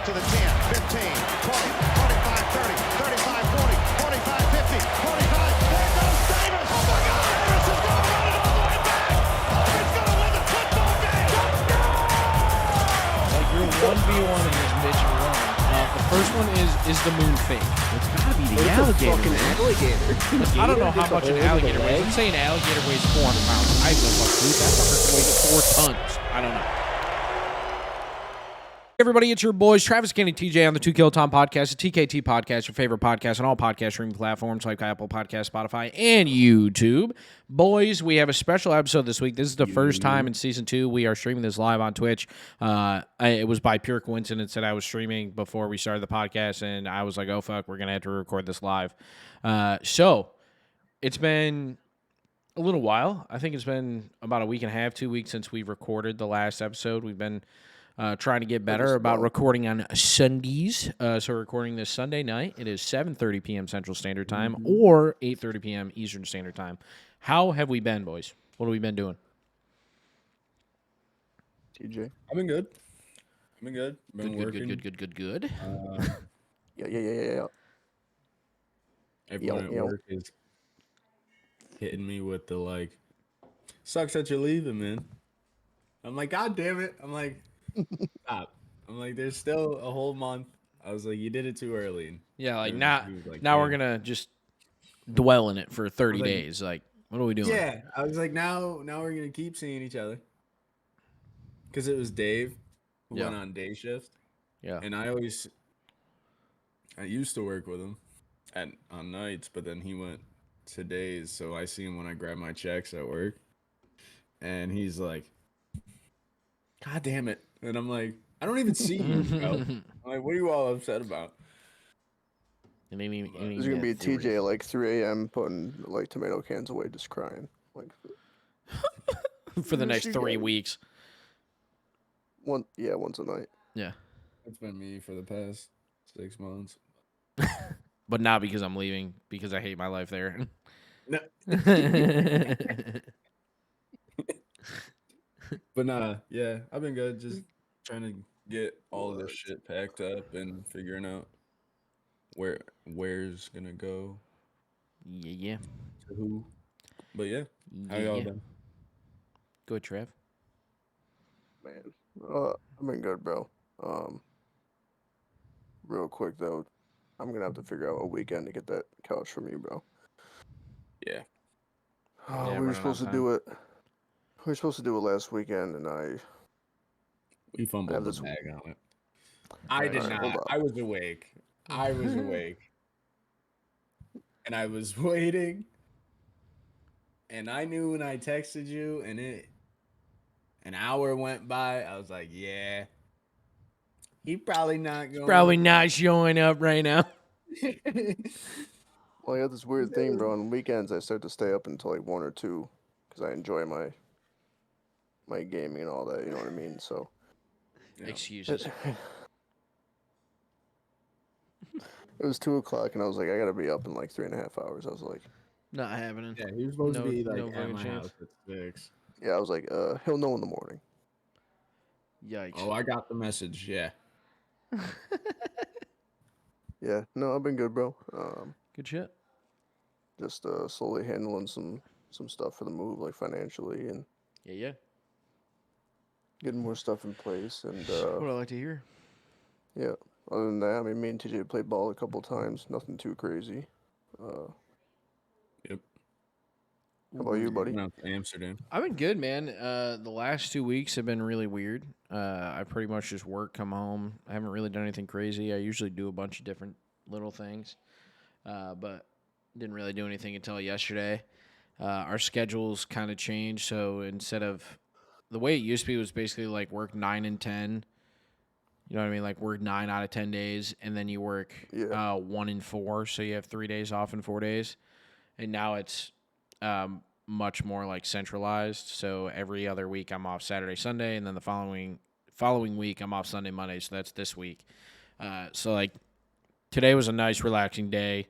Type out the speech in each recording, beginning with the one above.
out to the 10, 15, 20, 25, 30, 35, 40, 45, 50, 45. There goes Davis. Oh, my God. Davis is going to run it all the way back. He's going to win the football game. Like, you're 1v1 against Mitch and Ron. The first one is the moon fake. It's got to be the alligator. Fucking alligator. I don't know how much an alligator weighs. Let's say an alligator weighs 400 pounds. I don't know, dude. That fucker weighs 4 tons. I don't know. Hey everybody, it's your boys, Travis, Kenny, TJ on the 2 Kill Tom podcast, the TKT podcast, your favorite podcast on all podcast streaming platforms like Apple Podcast, Spotify, and YouTube. Boys, we have a special episode this week. This is the first time in season 2 we are streaming this live on Twitch. It was by pure coincidence that I was streaming before we started the podcast, and I was like, oh, fuck, we're going to have to record this live. So, it's been a little while. I think it's been about a week and a half, 2 weeks since we recorded the last episode. We've been trying to get better about recording on Sundays. So we're recording this Sunday night. It is 7:30 p.m. Central Standard Time or 8:30 p.m. Eastern Standard Time. How have we been, boys? What have we been doing? TJ. I've been good. Been working. Good. Yeah. Everyone at work is hitting me with the like, sucks that you're leaving, man. I'm like, God damn it. I'm like, stop. I'm like, there's still a whole month. I was like, you did it too early. Yeah, like He now was like, we're yeah. going to just dwell in it for 30 like, days. Like, what are we doing? Yeah, I was like, now we're gonna keep seeing each other. Because it was Dave who went on day shift. Yeah. And I used to work with him on nights, but then he went to days, so I see him when I grab my checks at work. And he's like, God damn it. And I'm like, I don't even see you, bro. I'm like, what are you all upset about? There's There's gonna be a TJ at like 3 a.m. putting like tomato cans away, just crying. Like for the next 3 weeks. once a night. Yeah. It's been me for the past 6 months. But not because I'm leaving, because I hate my life there. No. But nah, yeah, I've been good. Just trying to get all of this shit packed up and figuring out where's gonna go. Yeah. To who. But yeah, how y'all been? Go ahead, Trev. Man, I've been good, bro. Real quick though, I'm gonna have to figure out a weekend to get that couch from you, bro. Yeah. We were supposed to do it. We were supposed to do it last weekend, and We fumbled the bag on it. I did not. I was awake. And I was waiting. And I knew when I texted you and an hour went by, I was like, yeah. He probably not going. Probably not showing up right now. Well, I got this weird thing, bro. On weekends, I start to stay up until like 1 or 2 because I enjoy my gaming and all that. You know what I mean? So. Yeah. Excuses. It was 2 o'clock, and I was like, I gotta be up in like 3.5 hours. I was like, Not happening. Yeah, he was supposed to be like no at fucking my chance. house at 6. yeah, I was like, he'll know in the morning. Yikes. Oh, I got the message. Yeah. Yeah, no, I've been good, bro. Good shit. Just slowly handling some stuff for the move, like financially, and Yeah. getting more stuff in place. And What I like to hear. yeah, other than that, I mean, me and TJ played ball a couple times. Nothing too crazy. Yep. How about you, buddy? Went out to Amsterdam. I've been good, man. The last 2 weeks have been really weird. I pretty much just work, come home. I haven't really done anything crazy. I usually do a bunch of different little things, but didn't really do anything until yesterday. Our schedules kind of changed, so instead of the way it used to be was basically like work 9 and 10. You know what I mean? Like work 9 out of 10 days, and then you work 1 and 4, so you have 3 days off in 4 days. And now it's much more like centralized. So every other week I'm off Saturday, Sunday, and then the following week I'm off Sunday, Monday. So that's this week. So like today was a nice relaxing day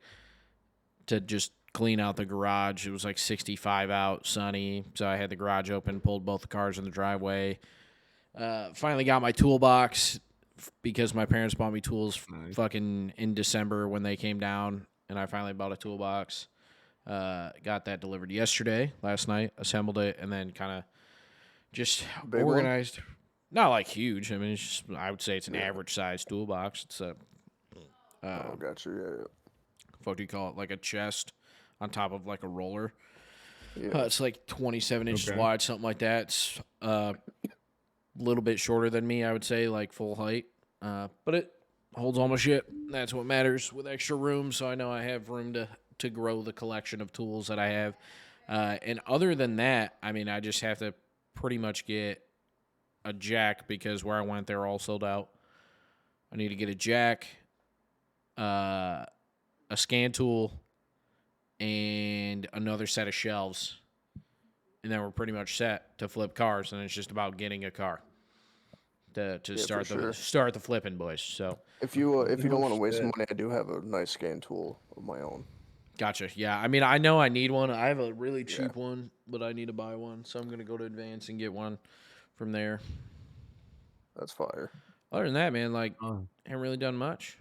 to just clean out the garage. It was like 65 out, sunny. So I had the garage open, pulled both the cars in the driveway. Finally got my toolbox because my parents bought me tools Nice. fucking in December when they came down, and I finally bought a toolbox. Got that delivered last night, assembled it, and then kind of just Big one? organized. Not like huge. I mean, it's just, I would say it's an Yeah. average size toolbox. It's a Oh, gotcha. Yeah, what do you call it? Like a chest on top of like a roller. yeah. It's like 27 inches Okay. wide, something like that. It's a little bit shorter than me, I would say, like full height. But it holds all my shit. That's what matters with extra room. So I know I have room to grow the collection of tools that I have. And other than that, I mean, I just have to pretty much get a jack because where I went, they're all sold out. I need to get a jack, a scan tool, and another set of shelves. And then we're pretty much set to flip cars, and it's just about getting a car to for sure. start the flipping, boys. So If you don't want to waste shit. money, I do have a nice scan tool of my own. gotcha. Yeah, I mean, I know I need one. I have a really Yeah. cheap one, but I need to buy one, so I'm gonna go to Advance and get one from there. That's fire. Other than that, man, like, Oh, haven't really done much.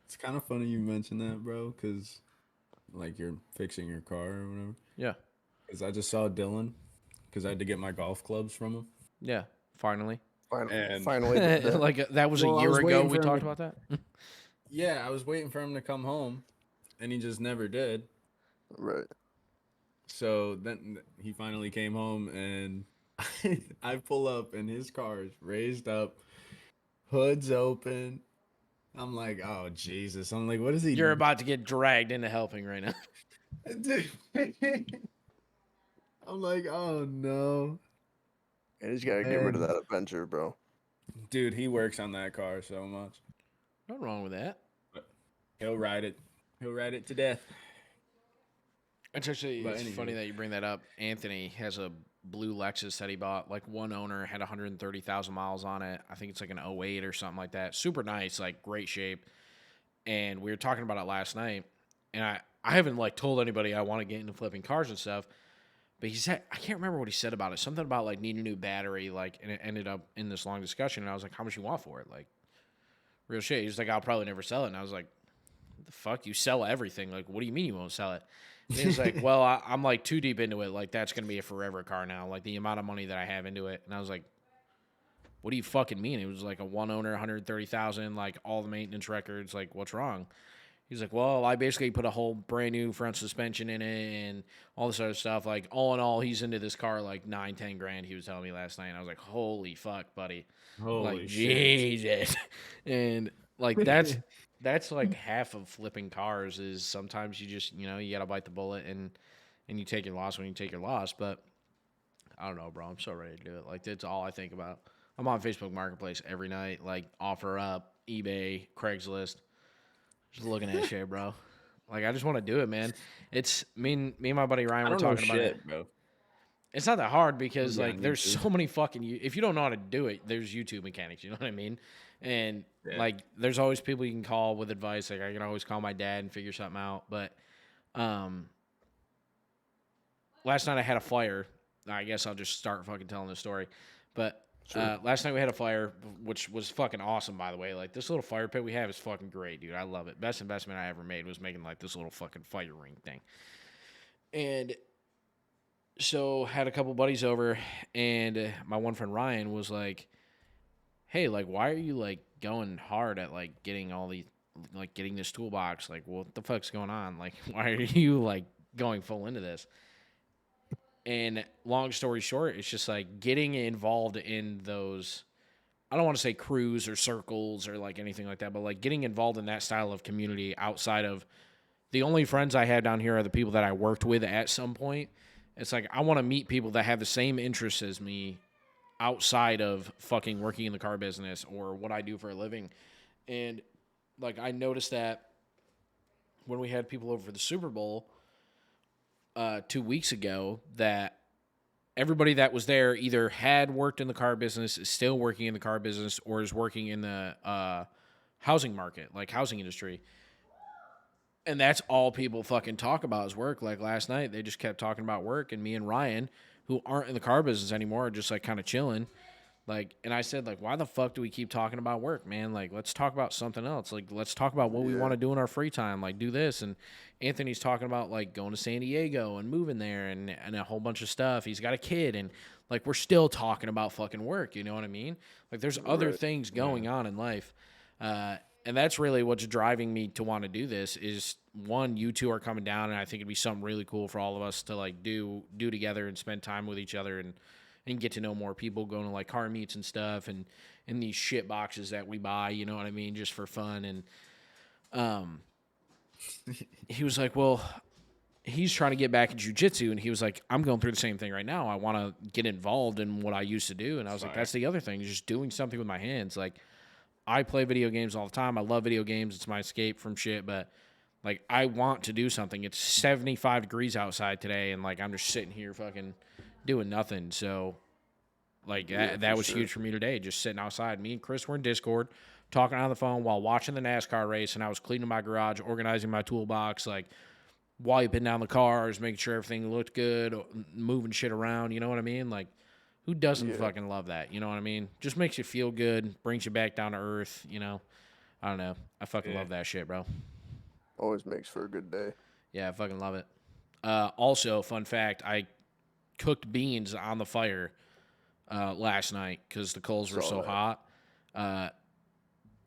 it's kind of funny you mentioned that, bro, because like you're fixing your car or whatever. Yeah, Because I just saw Dylan, because I had to get my golf clubs from him. yeah. Finally, And- Finally, did that. like that was Well, a I year was ago. waiting We for him talked to- about that. Yeah, I was waiting for him to come home, and he just never did. Right. So then he finally came home, and I pull up, and his car is raised up, hood's open. I'm like, oh Jesus! I'm like, what is he? You're about to get dragged into helping right now. Dude. I'm like, oh no, And he's got to get rid of And- that Avenger, bro. dude. He works on that car so much. Nothing wrong with that. He'll ride it. He'll ride it to death. It's actually But it's anyway. funny that you bring that up. Anthony has a blue Lexus that he bought. Like one owner had 130,000 miles on it. I think it's like an '08 or something like that. Super nice, like great shape. And we were talking about it last night. And I haven't like told anybody I want to get into flipping cars and stuff. But he said I can't remember what he said about it. Something about like needing a new battery. Like, and it ended up in this long discussion. And I was like, how much you want for it? Like, real shit. He was like, I'll probably never sell it. And I was like, what the fuck? You sell everything. Like, what do you mean you won't sell it? And he was like, well, I'm like too deep into it. Like, that's going to be a forever car now. Like, the amount of money that I have into it. And I was like, what do you fucking mean? It was like a one owner, 130,000, like all the maintenance records. Like, what's wrong? He's like, well, I basically put a whole brand new front suspension in it and all this other stuff. Like, all in all, he's into this car like 9-10 grand. He was telling me last night. And I was like, holy fuck, buddy. Holy Like, shit! Jesus. And like, that's like half of flipping cars is sometimes you just, you know, you got to bite the bullet and you take your loss when you take your loss. But I don't know, bro. I'm so ready to do it. Like, that's all I think about. I'm on Facebook Marketplace every night, like offer up, eBay, Craigslist. Just looking at shit, bro. Like, I just want to do it, man. It's me and my buddy Ryan I were don't know talking about it. shit, bro. It's not that hard because Yeah, like me there's too. so many fucking if you don't know how to do it, there's YouTube mechanics, you know what I mean? And Yeah. like there's always people you can call with advice. Like I can always call my dad and figure something out. But last night I had a fire. I guess I'll just start fucking telling the story. But last night we had a fire, which was fucking awesome, by the way. Like this little fire pit we have is fucking great, dude. I love it. Best investment I ever made was making like this little fucking fire ring thing. And so had a couple buddies over, and my one friend Ryan was like, hey, like, why are you like going hard at like getting all these, like getting this toolbox? Like, what the fuck's going on? Like, why are you like going full into this? And long story short, it's just like getting involved in those, I don't want to say crews or circles or like anything like that, but like getting involved in that style of community outside of the only friends I have down here are the people that I worked with at some point. It's like I want to meet people that have the same interests as me outside of fucking working in the car business or what I do for a living. And like I noticed that when we had people over for the Super Bowl 2 weeks ago, that everybody that was there either had worked in the car business, is still working in the car business, or is working in the housing market, like housing industry. And that's all people fucking talk about is work. Like last night, they just kept talking about work. And me and Ryan, who aren't in the car business anymore, are just like kind of chilling. Like, and I said, like, why the fuck do we keep talking about work, man? Like, let's talk about something else. Like, let's talk about what we want to do in our free time. Like, do this. And Anthony's talking about, like, going to San Diego and moving there and a whole bunch of stuff. He's got a kid. And, like, we're still talking about fucking work. You know what I mean? Like, there's other things going on in life. And that's really what's driving me to want to do this is, one, you two are coming down, and I think it'd be something really cool for all of us to, like, do together and spend time with each other and get to know more people, going to like car meets and stuff, and in these shit boxes that we buy, you know what I mean, just for fun. And he was like, well, he's trying to get back in jiu-jitsu, and he was like, I'm going through the same thing right now. I want to get involved in what I used to do. And I was like, that's the other thing, just doing something with my hands. Like, I play video games all the time. I love video games. It's my escape from shit, but like, I want to do something. It's 75 degrees outside today, and like, I'm just sitting here fucking doing nothing. So like that was huge for me today, just sitting outside. Me and Chris were in Discord talking on the phone while watching the NASCAR race, and I was cleaning my garage, organizing my toolbox, like wiping down the cars, making sure everything looked good, moving shit around, you know what I mean? Like, who doesn't fucking love that, you know what I mean? Just makes you feel good, brings you back down to earth, you know? I don't know. I fucking love that shit, bro. Always makes for a good day. Yeah, I fucking love it. Also, fun fact, I cooked beans on the fire last night because the coals were so hot.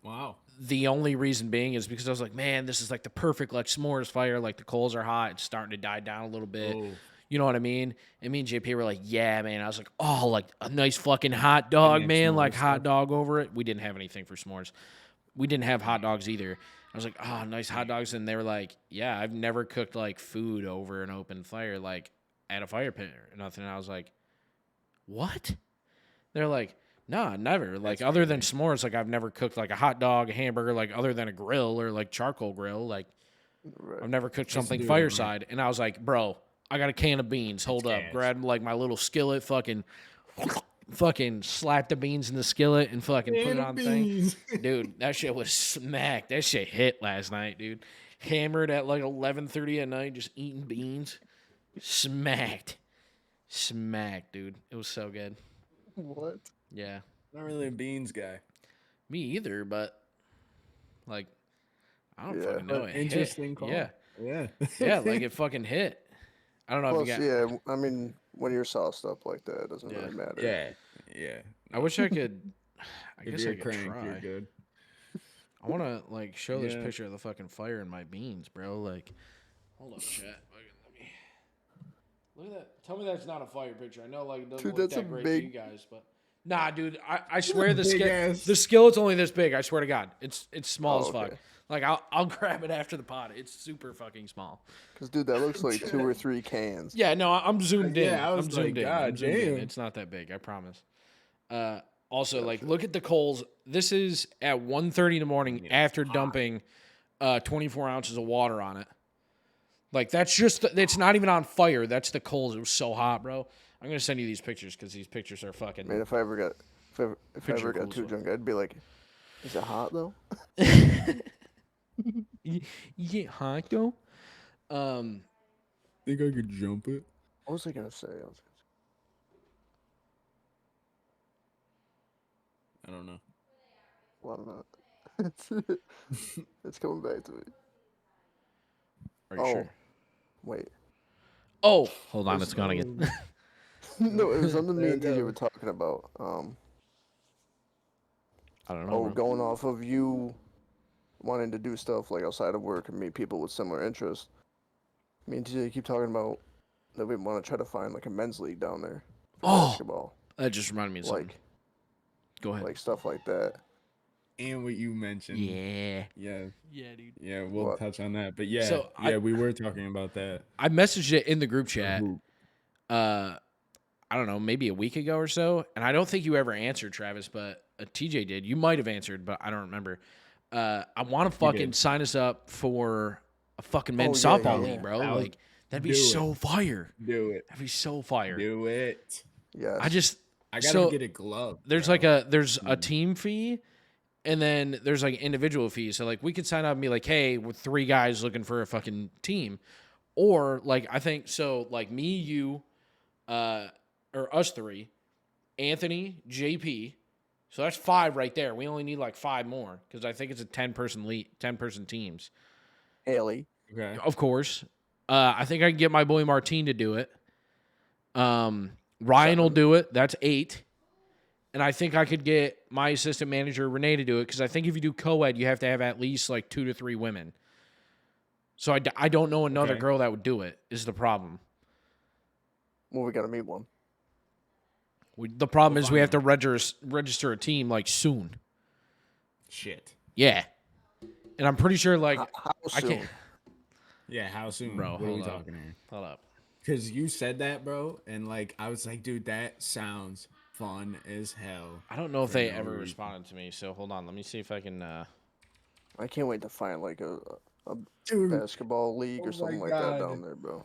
Wow. The only reason being is because I was like, man, this is like the perfect like s'mores fire. Like the coals are hot. It's starting to die down a little bit. Oh. You know what I mean? And me and JP were like, yeah, man. I was like, oh, like a nice fucking hot dog, man. Like hot dog over it. We didn't have anything for s'mores. We didn't have hot dogs either. I was like, oh, nice hot dogs. And they were like, yeah, I've never cooked like food over an open fire, like at a fire pit or nothing. And I was like, what? They're like, nah, never. Like, other than s'mores, like, I've never cooked, like, a hot dog, a hamburger, like, other than a grill or, like, charcoal grill. Like, I've never cooked something fireside. And I was like, bro, I got a can of beans. Hold up. Grab, like, my little skillet, fucking slap the beans in the skillet and fucking put it on the thing. Dude, that shit was smacked. That shit hit last night, dude. Hammered at, like, 11:30 at night, just eating beans. Smacked, dude. It was so good. What? Yeah. Not really a beans guy. Me either, but like, I don't fucking know. It interesting hit. call. Yeah. Yeah. Yeah, like it fucking hit. I don't know Plus, if you got. yeah, I mean, when you're sauced up like that, it doesn't really matter. Yeah. Yeah. I wish I could. I If guess you're I could crank, try. you're good. I want to like show this picture of the fucking fire in my beans, bro. Like, hold up, chat. Look at that. Tell me that's not a fire picture. I know, like, it doesn't look that great to you guys, but nah, dude. I swear the skillet's only this big. I swear to God, it's small as fuck. Like, I'll grab it after the pod. It's super fucking small. Cause dude, that looks like 2 or 3 cans. Yeah, no, I'm zoomed in. Yeah, I was I'm zoomed in. God I'm zoomed in. damn. It's not that big. I promise. Also, like, look at the coals. This is at 1:30 in the morning after dumping 24 ounces of water on it. Like, that's just, it's not even on fire. That's the coals. It was so hot, bro. I'm going to send you these pictures because these pictures are fucking. Man, if I ever got too drunk, I'd be like, is it hot though? You get hot though? Think I could jump it? What was I going to say? I don't know. Well, I'm not. It's coming back to me. Are you sure? Wait. Oh, hold on. It's gone again. No, it was something me and DJ were talking about. I don't know. Going off of you wanting to do stuff like outside of work and meet people with similar interests. Me and DJ keep talking about that we want to try to find like a men's league down there for basketball. That just reminded me of something. Go ahead. Like stuff like that. And what you mentioned. Yeah. Yeah. Yeah, dude. Yeah, we'll touch on that. But yeah, So we were talking about that. I messaged it in the group chat. I don't know, maybe a week ago or so, and I don't think you ever answered, Travis, but TJ did. You might have answered, but I don't remember. I want to fucking sign us up for a fucking men's softball league, bro. Like, that'd be so fire. Do it. That'd be so fire. Do it. Yeah. I gotta get a glove. There's there's a team fee, and then there's like individual fees. So like we could sign up and be like, hey, we're 3 guys looking for a fucking team, or like I think so like me, you, or us 3, Anthony, JP. So that's 5 right there. We only need like 5 more because I think it's a 10-person teams. Haley. Okay. Of course. I think I can get my boy Martine to do it. Ryan will 7. do it. That's 8. And I think I could get my assistant manager, Renee, to do it because I think if you do co-ed, you have to have at least like 2 to 3 women. So I don't know another Okay. girl that would do it is the problem. Well, we got to meet one. The problem We'll is we find have to register a team like soon. Shit. Yeah. And I'm pretty sure like How I soon? can't. Yeah, how soon? Bro, what are we hold up. talking here? Hold up. Because you said that, bro, and like I was like, dude, that sounds fun as hell. I don't know if for they no ever reason. responded to me. So hold on. Let me see if I can. I can't wait to find like a Dude, basketball league oh or something my like that God. down there, bro.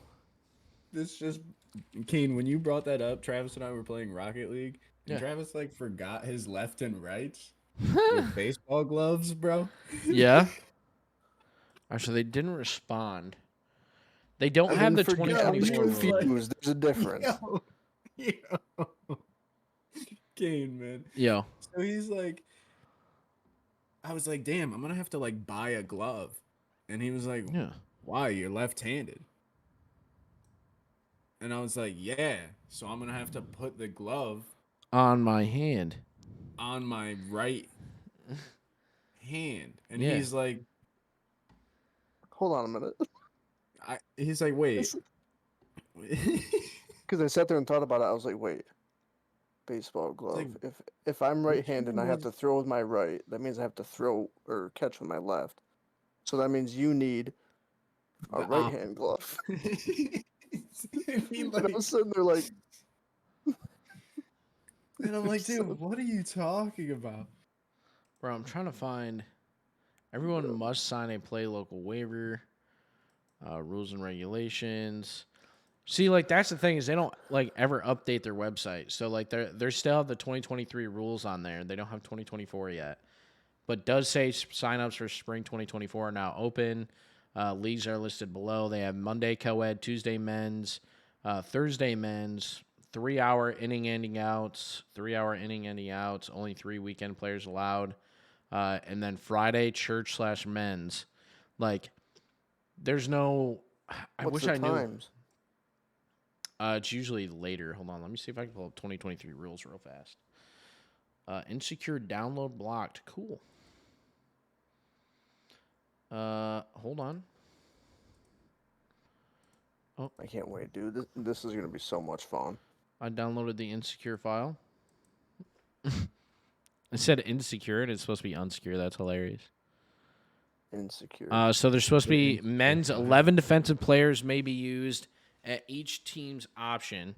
this just Kane, when you brought that up, Travis and I were playing Rocket League, and Yeah. Travis like forgot his left and rights with baseball gloves, bro. Yeah. Actually, they didn't respond. They don't I have mean, the forget- I'm 2024 just rule. confused. There's a difference. Yo. Kane, man. Yo. So he's like, I was like, damn, I'm gonna have to like buy a glove. And he was like, Yeah. why? You're left-handed. And I was like, yeah. So I'm gonna have to put the glove On my hand. on my right hand. And Yeah. he's like, Hold on a minute. he's like, wait. Because I sat there and thought about it. I was like, wait. Baseball glove. like, If I'm which right-handed and I one have is- to throw with my right, that means I have to throw or catch with my left. So that means you need a The right-hand glove. and he And like, I was sitting there like, and I'm like, dude, what are you talking about? Bro, I'm trying to find. Everyone must sign a play local waiver. Rules and regulations. See, like that's the thing is they don't like ever update their website. So like they're still have the 2023 rules on there. They don't have 2024 yet, but does say signups for spring 2024 are now open. Leagues are listed below. They have Monday co-ed, Tuesday men's, Thursday men's, 3-hour inning ending outs, 3-hour inning ending outs. Only 3 weekend players allowed, and then Friday church/men's. Like, there's no. I what's wish the I knew. times? It's usually later. Hold on. Let me see if I can pull up 2023 rules real fast. Insecure download blocked. Cool. Hold on. I can't wait, dude. This is gonna be so much fun. I downloaded the insecure file. It said insecure and it's supposed to be unsecure. That's hilarious. Insecure. So there's supposed to be Insecure men's file. 11 defensive players may be used at each team's option.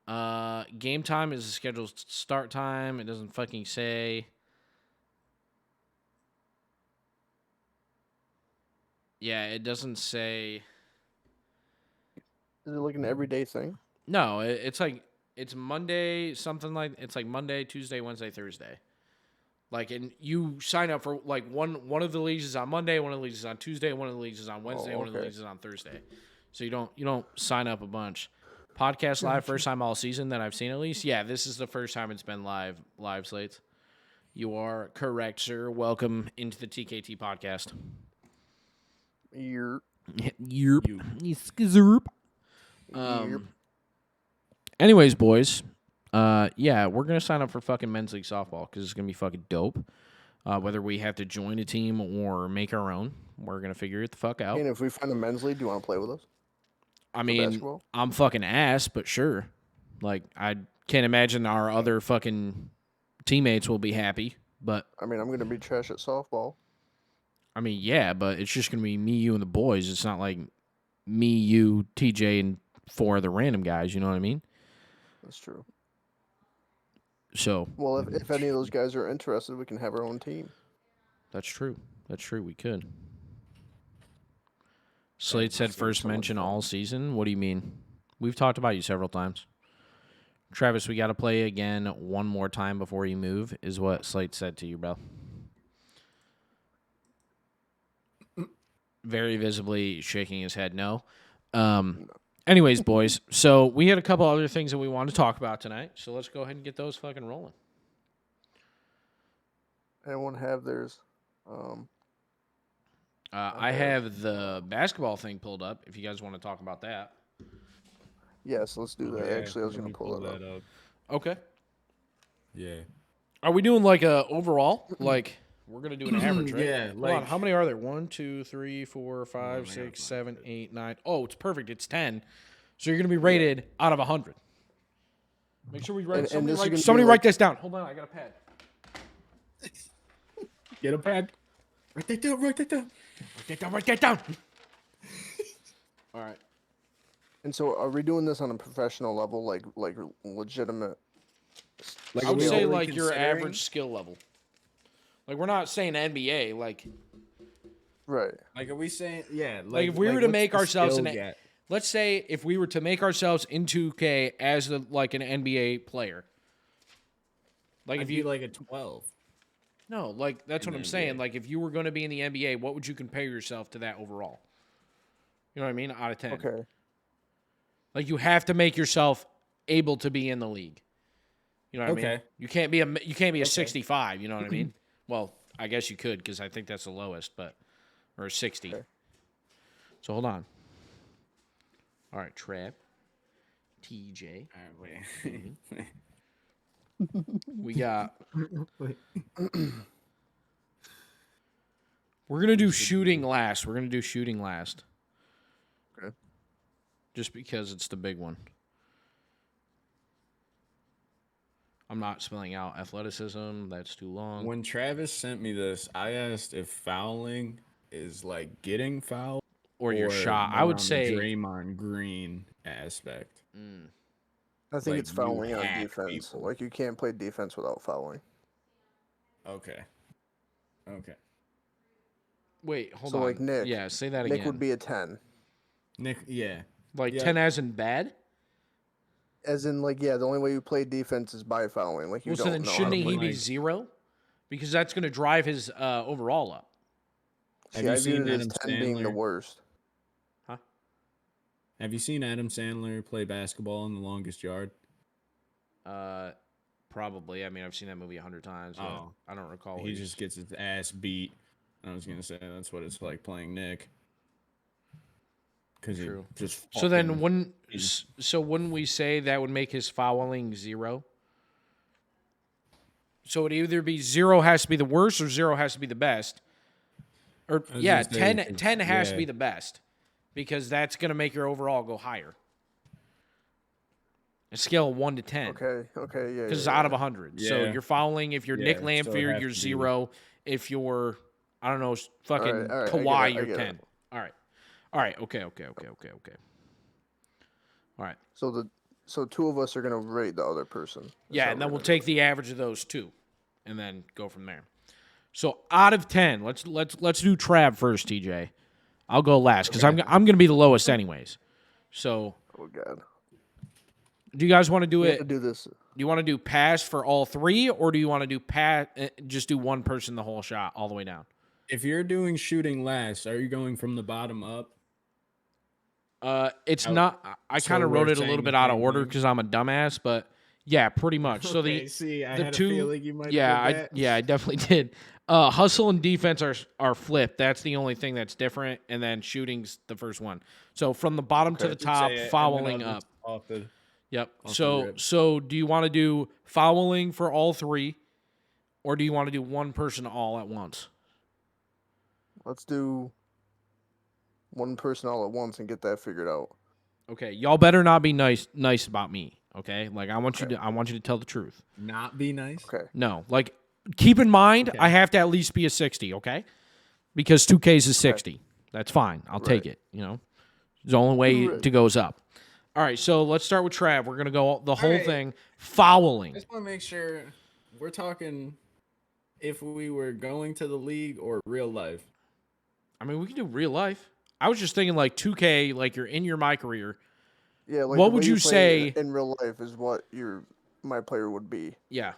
Game time is the scheduled start time. It doesn't fucking say. Yeah, it doesn't say. Is it like an everyday thing? No, it's like it's Monday, something like it's like Monday, Tuesday, Wednesday, Thursday. Like, and you sign up for like one of the leagues is on Monday, one of the leagues is on Tuesday, one of the leagues is on Wednesday, one of the okay. leagues is on Thursday. So you don't sign up a bunch. Podcast live first time all season that I've seen at least. Yeah, this is the first time it's been live slates. You are correct, sir. Welcome into the TKT podcast. Yerp. Yerp. Yerp. Anyways, boys, yeah, we're gonna sign up for fucking men's league softball because it's gonna be fucking dope. Whether we have to join a team or make our own, we're gonna figure it the fuck out. And if we find a men's league, do you want to play with us? I mean, basketball? I'm fucking ass, but sure. Like, I can't imagine our other fucking teammates will be happy. But I mean, I'm gonna be trash at softball. I mean, yeah, but it's just gonna be me, you, and the boys. It's not like me, you, TJ, and 4 other random guys. You know what I mean? That's true. So Well, if any of those guys are interested, we can have our own team. that's true. That's true. We could. Slade said seems first so much mention fun. all season. What do you mean? We've talked about you several times. Travis, we got to play again one more time before you move, is what Slate said to you, bro. Very visibly shaking his head no. Anyways, boys, so we had a couple other things that we wanted to talk about tonight, so let's go ahead and get those fucking rolling. Anyone have theirs? I have the basketball thing pulled up, if you guys want to talk about that. Yes, let's do that. Yeah, Actually, I was let going me to pull that up. Okay. Yeah. Are we doing like a overall? Like, we're going to do an average, right? Yeah, Hold on, like- how many are there? 1, 2, 3, 4, on, 5, I 6, gotta 7, 8, 9. Oh, it's perfect. It's 10. So you're going to be rated out of 100. Make sure we write. And this is gonna be Somebody like- write this down. Hold on, I got a pad. Get a pad. Write that down. Write that down. Write that down. All right. And so, are we doing this on a professional level, like legitimate? I would are we say really like your considering- average skill level. Like we're not saying NBA. Like Right. Like, are we saying? Yeah. Like, if we were to what's make the ourselves skill an- gap? let's say if we were to make ourselves in 2K as an NBA player. Like I'd if be you like a 12. no, like that's in what I'm the saying. NBA. Like if you were going to be in the NBA, what would you compare yourself to that overall? You know what I mean? Out of 10. Okay. Like you have to make yourself able to be in the league. You know what I mean? Okay. You can't be a 65. You know what I mean? Well, I guess you could because I think that's the lowest, but or a 60. Okay. So hold on. All right, Trav, TJ, All right, wait. we got. Wait. We're gonna do shooting last. We're gonna do shooting last. Okay. Just because it's the big one. I'm not spelling out athleticism. That's too long. When Travis sent me this, I asked if fouling is like getting fouled or your shot. I more would on the say. Draymond Green aspect. I think Like, it's fouling you on hack defense. people. Like you can't play defense without fouling. Okay. Okay. Wait, hold So, on. like, Nick- Yeah, say that Nick again. would be a 10. Nick, yeah. like yeah. 10 as in bad. As in, like, yeah, the only way you play defense is by fouling. Like, you Well, so don't then know how shouldn't to he play. be like- 0? Because that's going to drive his overall up. Have See, you I viewed seen it as Adam 10 being the Sandler? worst. Huh? Have you seen Adam Sandler play basketball in The Longest Yard? Probably. I mean, I've seen that movie 100 times. But Oh. I don't recall. He just gets his ass beat. I was gonna say that's what it's like playing Nick. Because he True. just So then, fucking- wouldn't we say that would make his fouling 0? So it'd either be 0 has to be the worst or 0 has to be the best. Or was yeah, gonna say, 10, 'cause- 10 has to yeah. be the best because that's going to make your overall go higher. A scale of 1 to 10. Okay, yeah. Because it's yeah, out of yeah. 100. So Yeah. you're fouling. If you're Nick Yeah, so it Lamphere, has you're to be- 0. If you're, I don't know, fucking all right, I get Kawhi, it, I you're get 10. it. All right. Okay. All right. So two of us are gonna rate the other person. Is Yeah, how and then we're we'll gonna take the average of those two, and then go from there. So out of 10, let's do Trav first, TJ. I'll go last because I'm gonna be the lowest anyways. So do it. Oh God. do you guys want to do We have it? to do this. Do you want to do pass for all three, or do you want to do just do one person the whole shot all the way down? If you're doing shooting last, are you going from the bottom up? It's Oh, not. I so kind of wrote we're it a little saying bit the out of same order thing? because I'm a dumbass, but yeah, pretty much. So Okay, see, I the had two, a feeling you might yeah, have did that. I definitely did. Hustle and defense are flipped. That's the only thing that's different, and then shooting's the first one. So from the bottom to the Should top, say it, and then fouling I'll up. just off the- Yep. off the So rip. do you want to do fouling for all three, or do you want to do one person all at once? Let's do one person all at once and get that figured out. Okay, y'all better not be nice about me. Okay, like I want you to tell the truth. Not be nice. Okay. No, like keep in mind Okay. I have to at least be a 60. Okay, because 2Ks is 60. That's fine. I'll take it. You know, it's the only way Right. to goes up. All right, so let's start with Trav. We're gonna go the whole right. thing fouling. I just want to make sure we're talking if we were going to the league or real life. I mean, we can do real life. I was just thinking like 2K, like you're in my career. Yeah. Like What the would way you play say- in real life is what my player would be. Yeah.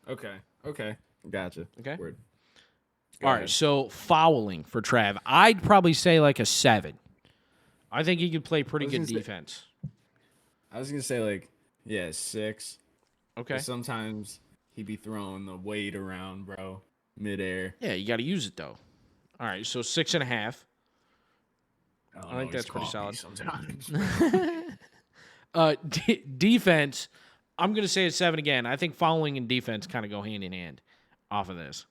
Okay. Gotcha. Okay. Word. Go All ahead. right, so fouling for Trav, I'd probably say like a 7. I think he could play pretty was good gonna say- defense. I was gonna say like 6. Okay. But sometimes he'd be throwing the weight around, bro, midair. Yeah, you got to use it though. All right, so 6.5. I think that's pretty solid. Sometimes. Defense, I'm gonna say it's 7 again. I think fouling and defense kind of go hand in hand off of this.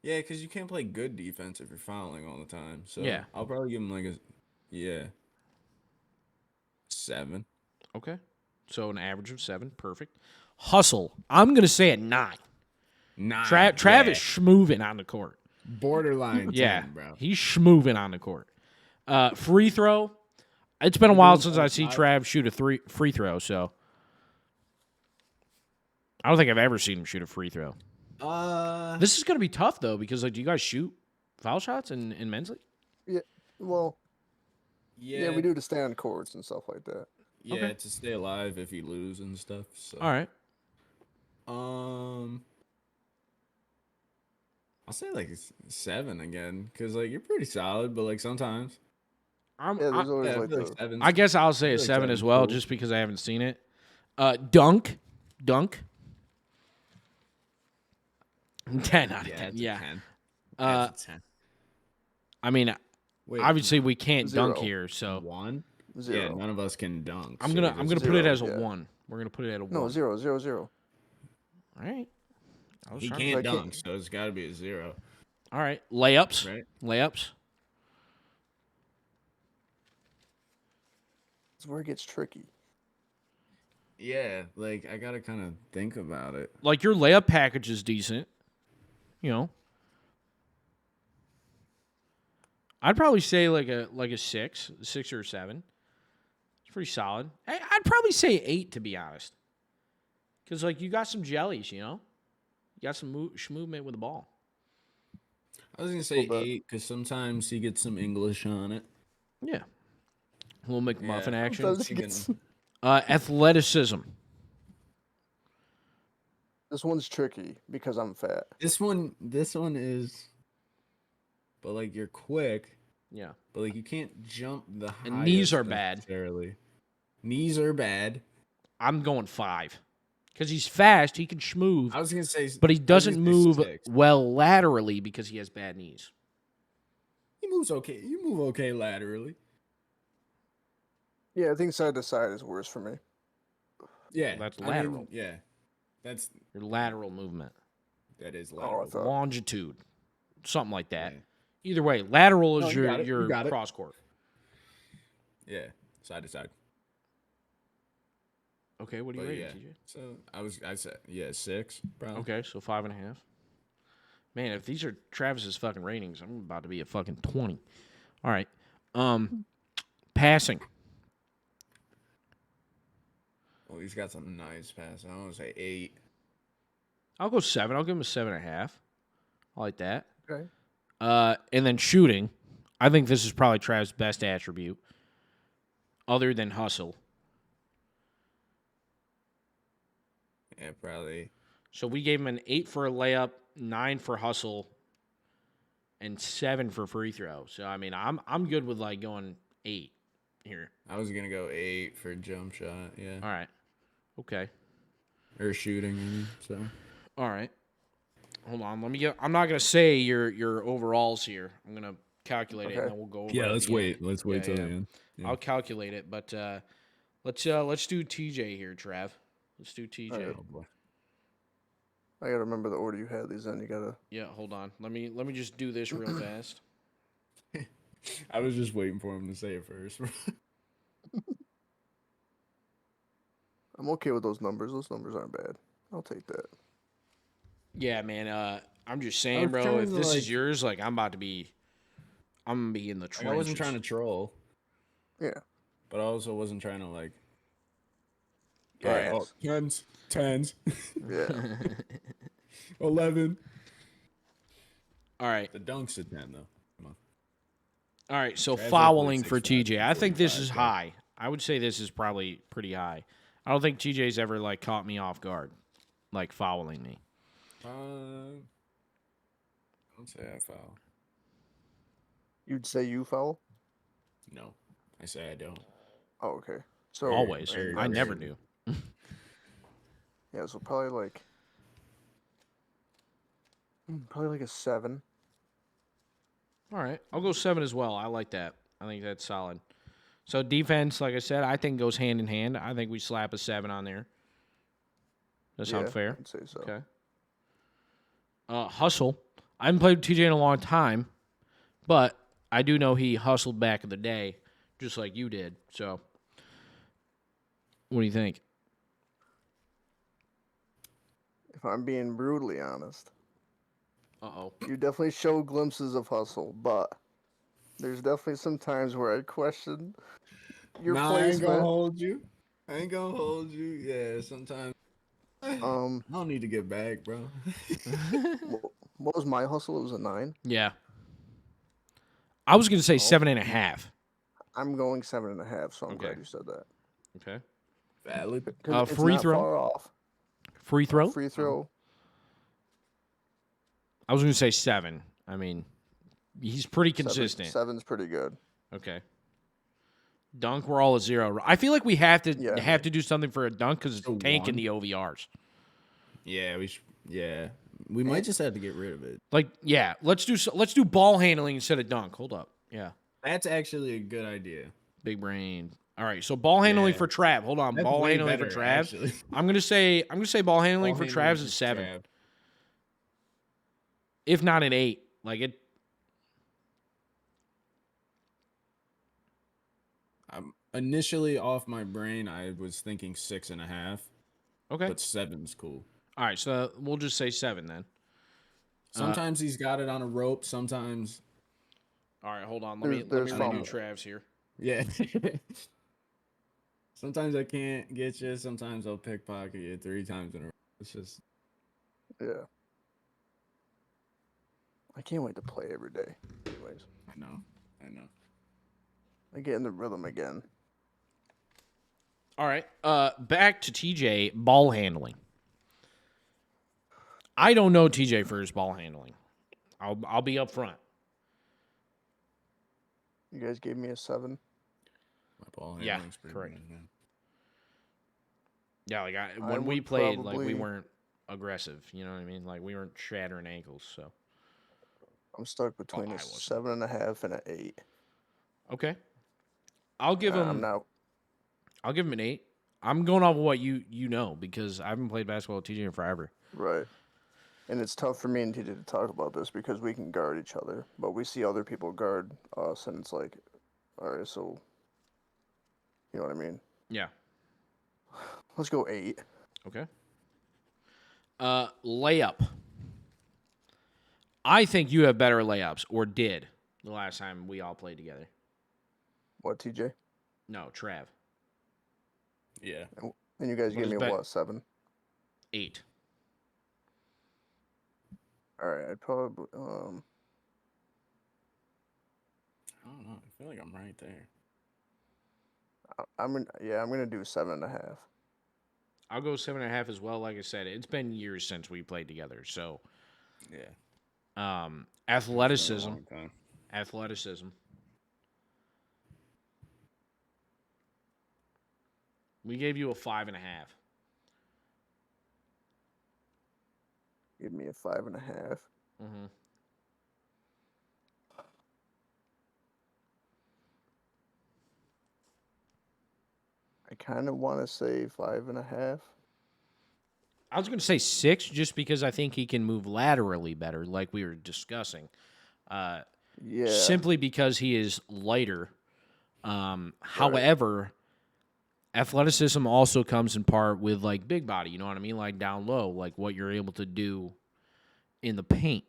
Yeah, because you can't play good defense if you're fouling all the time. So Yeah. I'll probably give him like a 7. Okay, so an average of 7, perfect. Hustle, I'm gonna say a 9. 9. Travis schmoving on the court. Borderline 10, Yeah, bro. he's schmoving on the court. Free throw. It's been a while since I see Trav shoot a free throw, so I don't think I've ever seen him shoot a free throw. This is gonna be tough though because like, do you guys shoot foul shots in men's league? Yeah. Well, yeah, we do to stay on courts and stuff like that. Yeah, Okay. to stay alive if you lose and stuff. So. All right. I'll say like 7 again because like you're pretty solid, but like sometimes. Yeah, there's always Yeah, I like feel the. like 7's I guess I'll say a like 7 as seven's well, cool. just because I haven't seen it. Dunk. 10 out of 10. it's a Yeah. 10. Uh, It's a 10. I mean, Wait, obviously we can't 0. dunk here, so 1. 0. Yeah, none of us can dunk. I'm so gonna just- put it 0, as a yeah. 1. We're gonna put it at a 1. No, 0, 0, 0. All right. I was He trying to- can't I can't- dunk, so it's got to be a 0, All right. Layups. right? Layups. That's where it gets tricky. Yeah, like I gotta kind of think about it. Like your layup package is decent. You know. I'd probably say like a 6 or a 7. It's pretty solid. I'd probably say 8 to be honest. Because like you got some jellies, you know. You got some movement with the ball. I was gonna say Little bit. 8 because sometimes he gets some English on it. Yeah. A little McMuffin Yeah. action. Sometimes he it gets- can- Athleticism. This one's tricky because I'm fat. This one is, but like you're quick, Yeah. but like you can't jump the highest. And knees are bad. necessarily. Knees are bad. I'm going 5. Because he's fast, he can schmoove, I was gonna say, but he I was doesn't gonna say move 6. well laterally because he has bad knees. He moves okay. You move okay laterally. Yeah, I think side to side is worse for me. Yeah, That's I mean, lateral. yeah, that Your lateral movement. is Oh, I lateral. thought. Longitude. Something like that. Yeah. Either way, lateral No, is you got it. You your got it. cross court. Yeah, side to side. Okay, what do you But rate yeah, it, TJ? so I said 6, probably. Okay, so 5.5. Man, if these are Travis's fucking ratings, I'm about to be at fucking 20. All right. Passing. Well, he's got some nice pass. I want to say 8. I'll go 7. I'll give him a 7.5. I like that. Okay. And then shooting. I think this is probably Travis' best attribute, other than hustle. Yeah, probably. So we gave him an 8 for a layup, 9 for hustle, and 7 for free throw. So I mean, I'm good with like going 8 here. I was gonna go 8 for jump shot. Yeah, All right. Okay. or shooting. I mean, so All right. Hold on. Let me get. I'm not gonna say your overalls here. I'm gonna calculate it, and Okay. then we'll go over. yeah. at Let's the wait. end. Let's wait Yeah, till yeah. the end. Yeah. I'll calculate it, but let's do TJ here, Trav. Let's do TJ. Alright. Oh, boy. I gotta remember the order you had these in. You gotta. Yeah, hold on. Let me just do this real fast. I was just waiting for him to say it first. I'm okay with those numbers. Those numbers aren't bad. I'll take that. Yeah, man. I'm just saying, was bro. trying If to, this is like- yours, like I'm gonna be in the Like, trenches. I wasn't trying to troll, Yeah. but I also wasn't trying to like. Alright. Oh, tens, Yeah. 11. All right, The dunk's a 10 though. Come on. all right. So Trav's like fouling for 6'5", TJ, I think this is 45, high. I would say this is probably pretty high. I don't think TJ's ever like caught me off guard, like fouling me. I don't say I foul. You'd say you foul? No, I say I don't. Oh, okay. So Always. very I never rarely. do. yeah, so probably like a 7. All right. I'll go 7 as well. I like that. I think that's solid. So defense, like I said, I think goes hand in hand. I think we slap a 7 on there. Does that sound Yeah, fair? I'd say so. Okay. Hustle. I haven't played with TJ in a long time, but I do know he hustled back in the day, just like you did. So, what do you think? If I'm being brutally honest, Uh-oh. you definitely show glimpses of hustle, but there's definitely some times where I question your Nah, I ain't gonna placement. hold you. I ain't gonna hold you. Yeah, sometimes I Um, don't need to get back, bro. what was my hustle? It was a 9. Yeah. I was going to say Oh, 7.5. I'm going 7.5, so I'm Okay. glad you said that Okay. Valid. because it's Free not throw. far off. Free throw? Free throw. I was going to say 7. I mean, he's pretty consistent. Seven's pretty good. Okay. Dunk, we're all at 0. I feel like we have to Yeah. do something for a dunk because it's A tanking 1? the OVRs. Yeah, we should. Yeah, we might just have to get rid of it. Like, yeah, let's do ball handling instead of dunk. Hold up. Yeah. That's actually a good idea. Big brain. All right, so ball handling Yeah. for Trav. Hold on, That's ball way handling for better, Trav. actually. I'm gonna say ball handling Ball for handling Trav's for is 7, Trav. if not an 8. Like it. Initially, off my brain, I was thinking 6.5, Okay. but 7's cool. All right, so we'll just say 7 then. Sometimes he's got it on a rope. Sometimes, All right, hold on. There's Let me fouls. redo Trav's here. yeah. Sometimes I can't get you. Sometimes I'll pickpocket you 3 times in a row. It's just Yeah. I can't wait to play every day. Anyways, I know. I get in the rhythm again. All right. Back to TJ ball handling. I don't know TJ for his ball handling. I'll be up front. You guys gave me a 7. My ball Yeah, handling's pretty correct. good, man. Yeah, like I when we would played, like we probably- weren't aggressive. You know what I mean? Like we weren't shattering ankles. So I'm stuck between I a wasn't. 7.5 and an 8. okay, I'll give him. I'm not. I'll give him an 8. I'm going off of what you know because I haven't played basketball with TJ in forever. Right. And it's tough for me and TJ to talk about this because we can guard each other, but we see other people guard us, and it's like, all right, so you know what I mean? Yeah. Let's go 8. Okay. Layup. I think you have better layups, or did the last time we all played together. What, TJ? No, Trav. Yeah. And you guys What gave is me bet- what, 7? 8. All right, I'd probably I don't know. I feel like I'm right there. I'm gonna do 7.5. I'll go 7.5 as well. Like I said, it's been years since we played together. So, Yeah. athleticism. It's been a long time. Athleticism. We gave you a 5.5. Give me a 5.5. Mm-hmm. I kind of want to say 5.5. I was going to say 6 just because I think he can move laterally better, like we were discussing. Yeah. Simply because he is lighter. However, athleticism also comes in part with like big body, you know what I mean? Like down low, like what you're able to do in the paint.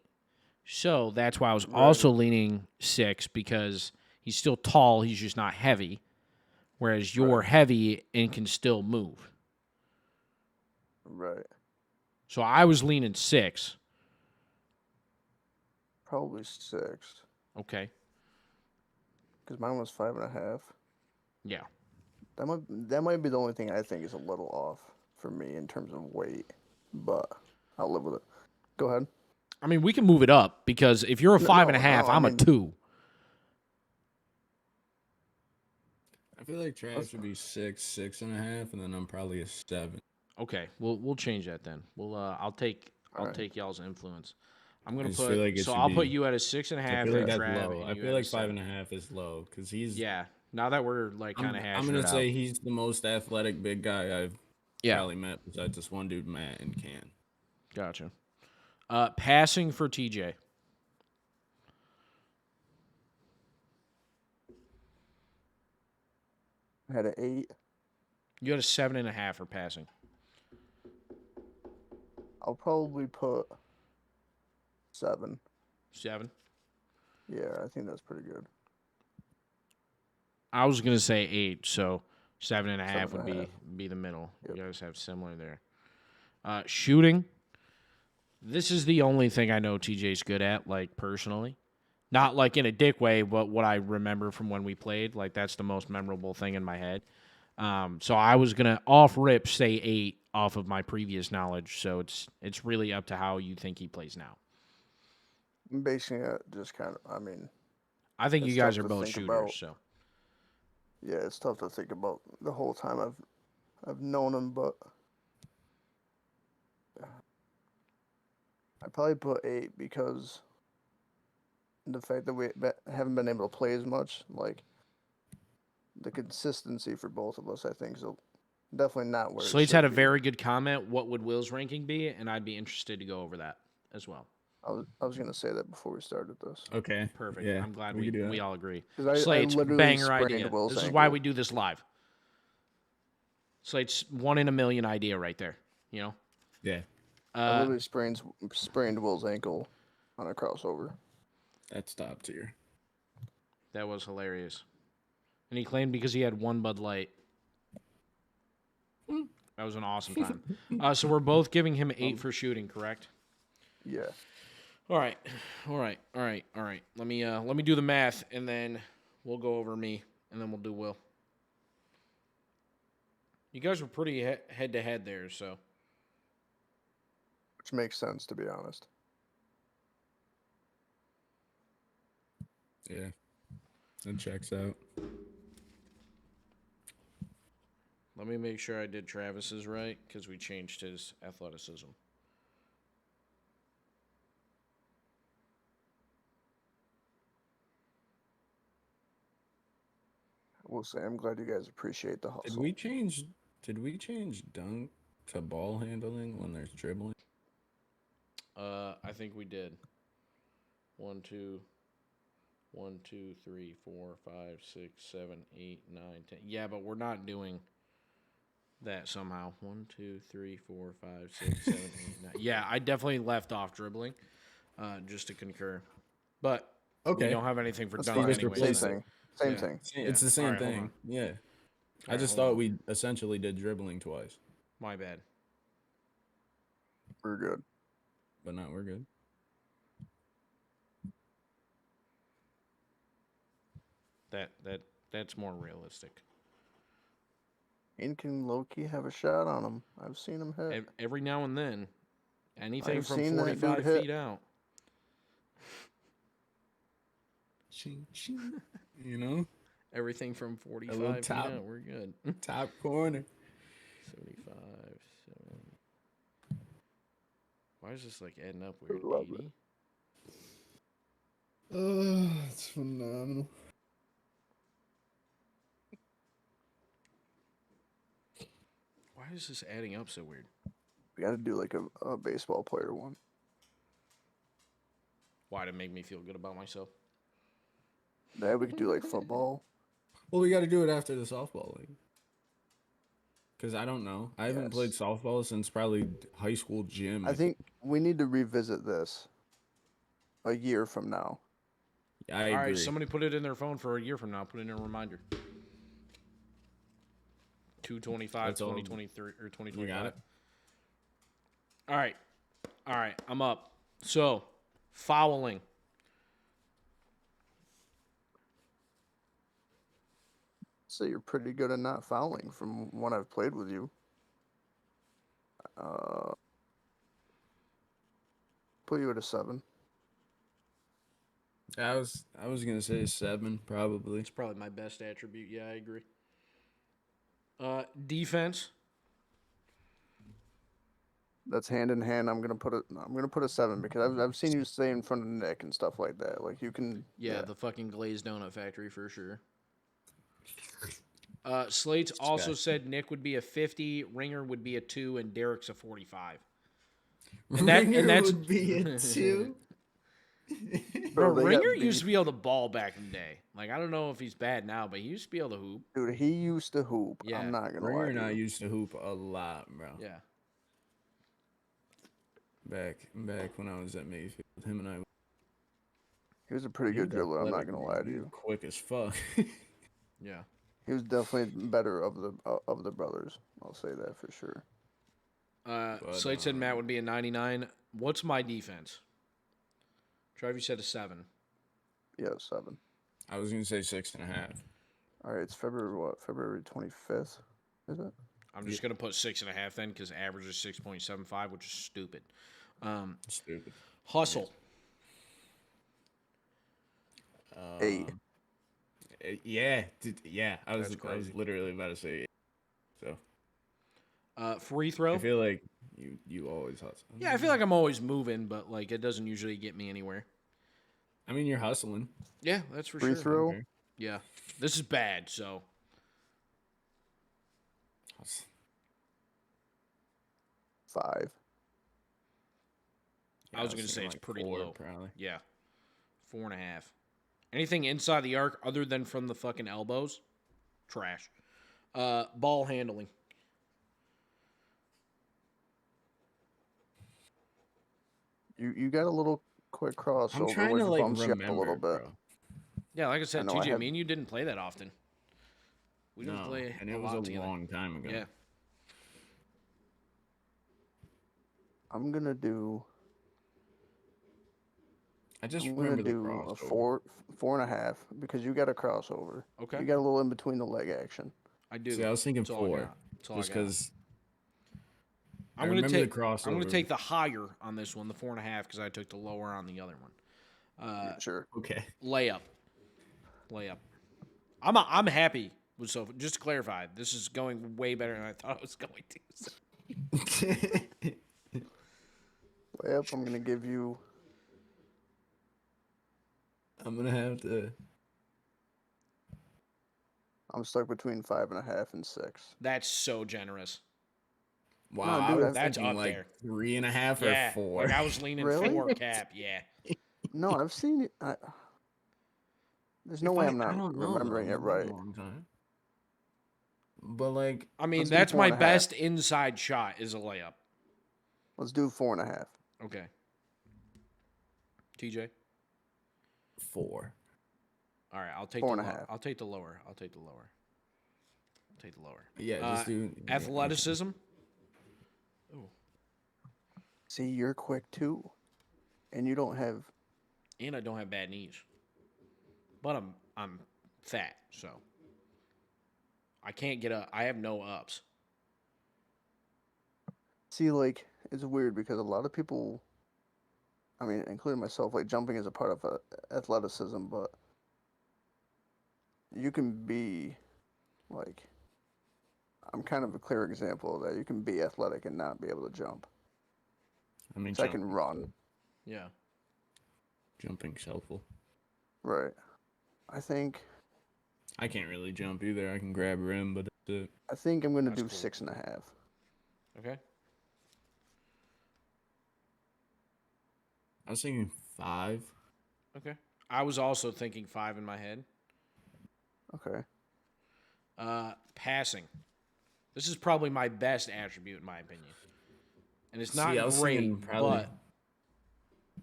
So that's why I was also leaning 6 because he's still tall, he's just not heavy. Whereas you're heavy and can still move. Right. So I was leaning 6. Probably 6. Okay. Because mine was 5.5. Yeah. That might be the only thing I think is a little off for me in terms of weight, but I'll live with it. Go ahead. I mean, we can move it up because if you're a 5.5, no, I I'm mean- a 2. I feel like Trav should be 6.5, and then I'm probably a 7. Okay, we'll change that then. I'll take Alright. y'all's influence. I'm I gonna just feel like it so should I'll put be. you at a 6.5, I feel and like that's Trav, low. and I you feel at a like five 7. and a half is low because he's. Yeah. Now that we're like kind of I'm hashing gonna it out. say he's the most athletic big guy I've Yeah. probably met besides this one dude Matt and Can. Gotcha. Passing for TJ. I had an 8. You had a 7.5 for passing. I'll probably put 7. 7. Yeah, I think that's pretty good. I was gonna say 8, so 7.5 would 7.5. be the middle. Yep. You guys have similar there. Shooting. This is the only thing I know TJ's good at, like personally. Not like in a dick way, but what I remember from when we played, like that's the most memorable thing in my head. So I was gonna off rip say 8 off of my previous knowledge. So it's really up to how you think he plays now. I'm basing it just kind of. I mean, I think you it's guys tough are to both think shooters. about. So Yeah, it's tough to think about the whole time I've known him, but I probably put 8 because the fact that we haven't been able to play as much, like the consistency for both of us, I think, so definitely not where it Slate's had should a be. very good comment. What would Will's ranking be? And I'd be interested to go over that as well. I was gonna say that before we started this Okay. Perfect. Yeah. I'm glad we could do that. we all agree. because I Slate's literally banger sprained idea. Will's This is ankle. why we do this live. Slate's 1 in a million idea right there. You know. Yeah. I literally sprained Will's ankle on a crossover. That's top tier. That was hilarious. And he claimed because he had 1 Bud Light. That was an awesome time. So we're both giving him 8 for shooting, correct? Yeah. All right. Let me do the math, and then we'll go over me, and then we'll do Will. You guys were pretty head to head there, so Which makes sense, to be honest. Yeah. That checks out. let me make sure I did Travis's right because we changed his athleticism. I will say, I'm glad you guys appreciate the hustle. Did we change dunk to ball handling when there's dribbling? I think we did. 1, 2, 1, 2, 3, 4, 5, 6, 7, 8, 9, 10. Yeah, but we're not doing that somehow. 1, 2, 3, 4, 5, 6, 7, 8, 9. Yeah, I definitely left off dribbling, just to concur. But we don't have anything for That's dunk fine. anyway. Same so- thing. Same Yeah. thing. It's the All same right, hold thing. on. Yeah. I right, just hold thought on. we essentially did dribbling twice, My bad. We're good. but not we're good. That's more realistic. Ian can low-key have a shot on him. I've seen him hit. Every now and then, anything I've from seen that dude 45 hit. feet out. Ching, ching. You know, Everything from 45 feet top. out. We're good. Top corner. 75, 7. Why is this like adding up weird? Love 80? Oh, it's phenomenal. Why is this adding up so weird? We got to do like a baseball player one. Why, to make me feel good about myself? That we could do like football. Well, we got to do it after the softball league. Because I don't know. I haven't played Yes. softball since probably high school gym. I think we need to revisit this a year from now. I All agree. right, somebody put it in their phone for a year from now. Put it in a reminder. 2/25, That's all. 2023 or 2025. You got it. All right, I'm up. So, fouling. So you're pretty good at not fouling from when I've played with you. Put you at a 7. I was gonna say 7 probably. It's probably my best attribute. Yeah, I agree. Defense. That's hand in hand. I'm gonna put a 7 because I've seen you stay in front of Nick and stuff like that. Like you can. Yeah, the fucking glazed donut factory for sure. Slates also said Nick would be a 50, Ringer would be a 2, and Derek's a 45. And that's would be a 2. Bro, they Ringer got used to be able to ball back in the day. Like, I don't know if he's bad now, but he used to be able to hoop. Dude, he used to hoop. Yeah. I'm not gonna Ringer lie and to I you. used to hoop a lot, bro. Yeah. Back when I was at Mayfield, him and I. He was a pretty He was good dribbler. I'm not athletic, gonna man. lie to He was you. quick as fuck. Yeah. He was definitely better of the brothers. I'll say that for sure. Slate said Matt would be a 99. What's my defense? Travi said a 7. Yeah, 7. I was gonna say 6.5. All right, it's February what? February 25th, is it? I'm just gonna put 6.5 then because average is 6.75, which is stupid. Stupid. Hustle. 8. Yeah, yeah. I was crazy. literally about to say 8. So Free throw. I feel like you always hustle. Yeah, I feel like I'm always moving, but like it doesn't usually get me anywhere. I mean, you're hustling. Yeah, that's for Free sure. throw. Okay. Yeah, this is bad. So 5. Yeah, I was gonna say thinking it's like pretty 4, low. probably. Yeah, 4.5. Anything inside the arc other than from the fucking elbows, trash. Ball handling. You got a little quick crossover, I'm trying which to like bumps you up remember, a little bit. bro. Yeah, like I said, know, I TJ, have- me and you didn't play that often. We didn't No, play and a it was lot a together. long time ago. Yeah. I'm gonna do. I just I'm gonna remember the do a crossover. 4.5 because you got a crossover. Okay. You got a little in between the leg action. I do. See, I was thinking That's all I 4, got. That's all just I got. because I'm gonna remember the take. I'm gonna crossover. take the higher on this one, the 4.5, because I took the lower on the other one. Sure. Okay. Layup. I'm happy with so. Just to clarify, this is going way better than I thought it was going to. So. Layup. I'm gonna give you. I'm gonna have to. I'm stuck between 5.5 and 6. That's so generous. Wow, No, I dude, was That's thinking up like there. 3.5 Yeah, or 4. like I was leaning Really? 4 cap. Yeah. No, I've seen it. There's no If way I I'm not don't know, remembering though. it It's been a right. long time. But like, I mean, Let's do that's my 4.5. best inside shot is a layup. Let's do 4.5. Okay. TJ. 4. All right, I'll take 4.5. I'll take the lower. I'll take the lower. Yeah, just do Athleticism. See, you're quick too, and you don't have. And I don't have bad knees. But I'm fat, so I can't get up. I have no ups. See, like it's weird because a lot of people. I mean, including myself, like jumping is a part of athleticism, but you can be, like, I'm kind of a clear example of that. You can be athletic and not be able to jump. I mean, So I can run. Yeah. Jumping's helpful. Right. I think I can't really jump either. I can grab rim, but that's it. I'm gonna That's do cool. 6.5. Okay. I was thinking 5. Okay. I was also thinking 5 in my head. Okay. Passing. This is probably my best attribute in my opinion. And it's not See, I was great, thinking probably but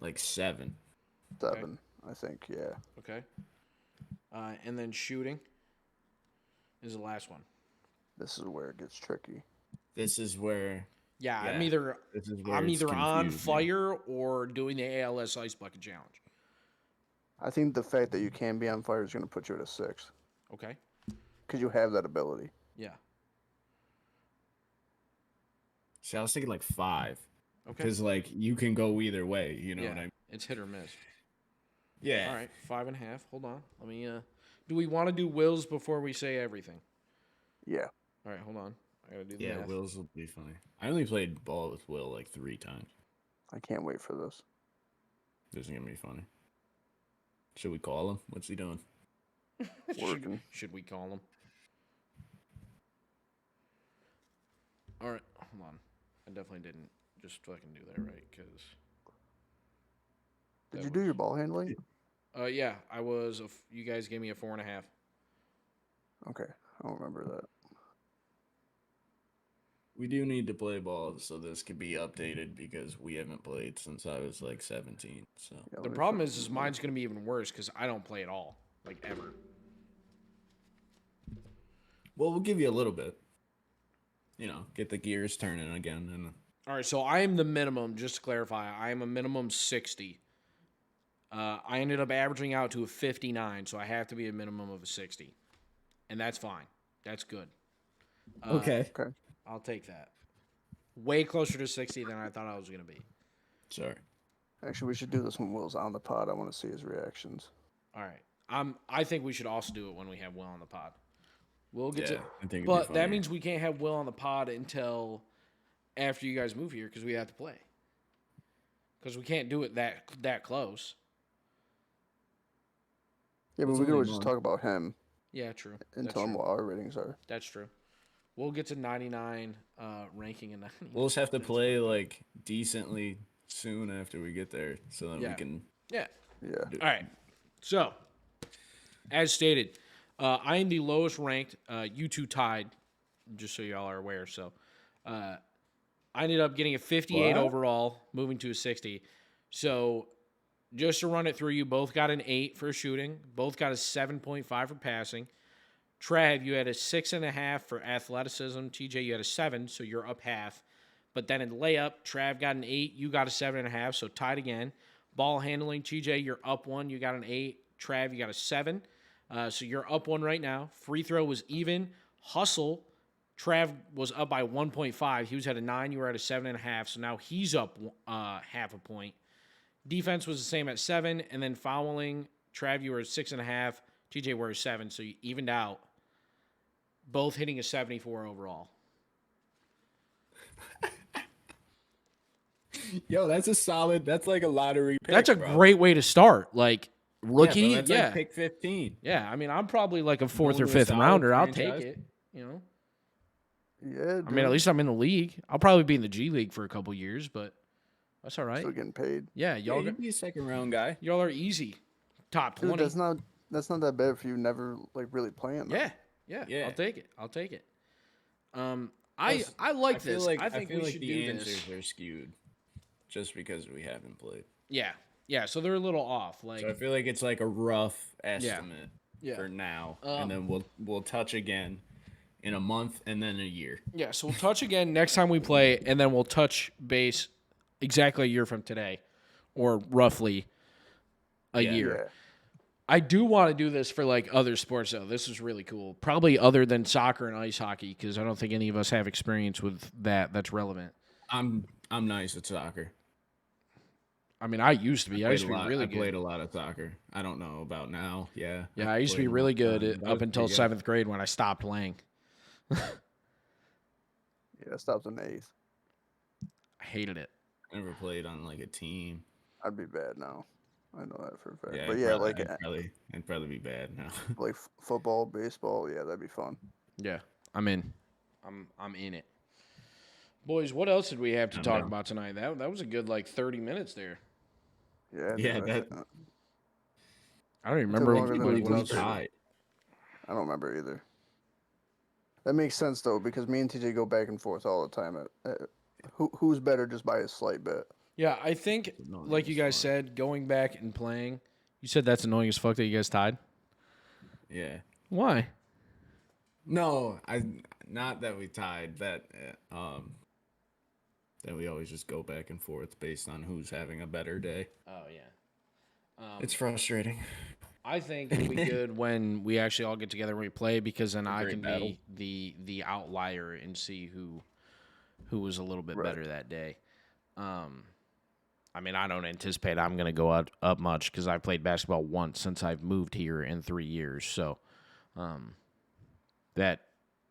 like 7. 7. I think. Yeah. okay. And then shooting is the last one. This is where it gets tricky. This is where. Yeah, Yeah, I'm either This is where I'm it's either on confusing. fire or doing the ALS Ice Bucket Challenge. I think the fact that you can be on fire is gonna put you at a 6 Okay. because you have that ability. Yeah. See, I was thinking like 5. Okay. Because like you can go either way. You know Yeah. what I mean? It's hit or miss. Yeah. All right, 5.5. Hold on. Let me. Do we want to do wills before we say everything? Yeah. All right, hold on. I gotta do the Yeah, math. Will's will be funny. I only played ball with Will like 3 times. I can't wait for this. This is gonna be funny. Should we call him? What's he doing? Working. Should we call him? All right, hold on. I definitely didn't just fucking do that right because. Did you do your ball handling? Yeah, I was. You guys gave me a 4.5. Okay, I don't remember that. We do need to play ball so this could be updated because we haven't played since I was like 17. So Yeah, The let me problem fi- is mine's gonna be even worse because I don't play at all, like ever. well, we'll give you a little bit. Get the gears turning again, and All right, so I am the minimum. Just to clarify, I am a minimum 60. I ended up averaging out to a 59, so I have to be a minimum of a 60, and that's fine. That's good. okay. Okay. I'll take that. Way closer to 60 than I thought I was gonna be. Sorry. Actually, we should do this when Will's on the pod. I want to see his reactions. All right. I think we should also do it when we have Will on the pod. We'll get Yeah, to, I think it'd be but that funnier. means we can't have Will on the pod until after you guys move here because we have to play. Because we can't do it that close. Yeah, but It's we could only always a just month. talk about him Yeah, true. and That's tell him true. what our ratings are. That's true. We'll get to 99 ranking and 99. We'll just have to play like decently soon after we get there, so that Yeah. we can. Yeah. Yeah. All right. So, as stated, I am the lowest ranked. You two tied, just so y'all are aware. So, I ended up getting a 58 What? overall, moving to a 60. So, just to run it through, you both got an 8 for shooting, both got a 7.5 for passing. Trav, you had a 6.5 for athleticism. TJ, you had a 7, so you're up half. But then in layup, Trav got an 8, you got a 7.5, so tied again. Ball handling, TJ, you're up 1, you got an 8. Trav, you got a 7, so you're up 1 right now. Free throw was even. Hustle, Trav was up by 1.5. He was at a 9, you were at a 7.5, so now he's up half a point. Defense was the same at 7, and then fouling, Trav, you were at 6.5. TJ were at 7, so you evened out. Both hitting a 74 overall. Yo, that's a solid. That's like a lottery pick. That's a bro. great way to start. Like rookie, Yeah, bro, that's yeah. like pick 15. Yeah, I mean, I'm probably like a 4th Going or to a 5th solid rounder. I'll take franchise. it. You know, Yeah. I mean, at least I'm in the league. I'll probably be in the G League for a couple years, but that's all right. still getting paid. Yeah, Yeah, y'all, you'd be a second round guy. y'all are easy. Top Dude, 20. that's not that bad if you never like really playing. Though. Yeah. Yeah. I'll take it. I Plus, like feel this. like, I think feel we like should the do answers this. are skewed, just because we haven't played. Yeah. So they're a little off. Like, So I feel like it's like a rough estimate Yeah. for now, and then we'll touch again in a month and then a year. yeah. So we'll touch again next time we play, and then we'll touch base exactly a year from today, or roughly a Yeah. year. Yeah. I do want to do this for like other sports though. This is really cool. Probably other than soccer and ice hockey, because I don't think any of us have experience with that. That's relevant. I'm nice at soccer. I mean, I used to be. I used to be I really played good. a lot of soccer. I don't know about now. Yeah. Yeah, I used to be played a really long good time, but I up was until pretty good. 7th grade when I stopped playing. Yeah. I stopped in 8th. I hated it. Never played on like a team. I'd be bad now. I know that for a fact. Yeah, but I'd yeah, probably, like I'd probably be bad now. like football, baseball. Yeah, that'd be fun. Yeah, I'm in. I'm in it. Boys, what else did we have to I'm talk down. about tonight? That was a good like 30 minutes there. Yeah. Yeah, dude, that- I don't even remember longer than what we he went was. out there. tied. I don't remember either. That makes sense though, because me and TJ go back and forth all the time. Who's better just by a slight bit. Yeah, I think, annoying like you as guys fuck. said, going back and playing. You said that's annoying as fuck that you guys tied. Yeah. Why? No, not that we tied. That we always just go back and forth based on who's having a better day. Oh yeah. It's frustrating. I think it'll be good when we actually all get together and we play, because then I great can battle. be the outlier and see who was a little bit Right. better that day. I mean, I don't anticipate I'm going to go up much because I've played basketball once since I've moved here in 3 years. So that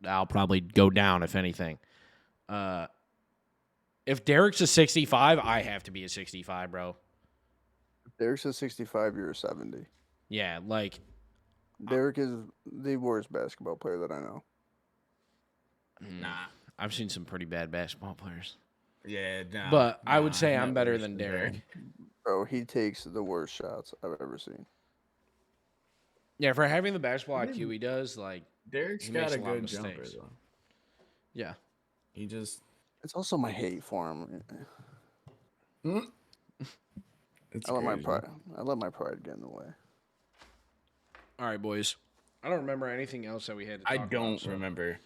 I'll probably go down if anything. If Derek's a 65, I have to be a 65, bro. Derek's a 65, you're a 70. Yeah, like Derek is the worst basketball player that I know. Nah. I've seen some pretty bad basketball players. Yeah, nah. But I would nah, say I'm not better worse than Derek. Derek. Bro, he takes the worst shots I've ever seen. Yeah, for having the basketball IQ he does, like Derek's he got makes a a lot of good jumper mistakes. though. Yeah. He just It's also my hate for him. it's I let my crazy. pride. I let my pride get in the way. All right, boys. I don't remember anything else that we had to talk I about. don't so- remember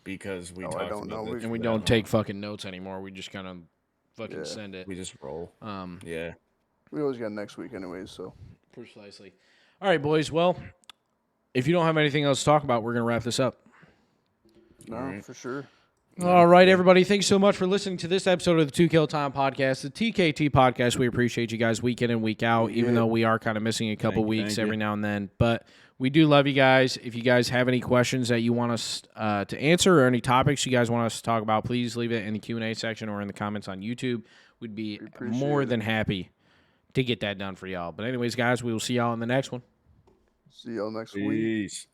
because we No, I talked don't about know. this. And we Yeah, don't no. take fucking notes anymore. We just kind of fucking Yeah. send it. We just roll. Um, Yeah. We always got next week anyways, so. Precisely. All right, boys. Well, if you don't have anything else to talk about, we're going to wrap this up. No, Alright. for sure. All right, everybody. Thanks so much for listening to this episode of the 2 Kill Time Podcast, the TKT Podcast. We appreciate you guys week in and week out, even Yeah. though we are kind of missing a couple Thank you, weeks thank every you. now and then. But we do love you guys. If you guys have any questions that you want us to answer or any topics you guys want us to talk about, please leave it in the Q&A section or in the comments on YouTube. We'd be appreciate more it. than happy to get that done for y'all. But anyways, guys, we will see y'all in the next one. See y'all next week. Peace.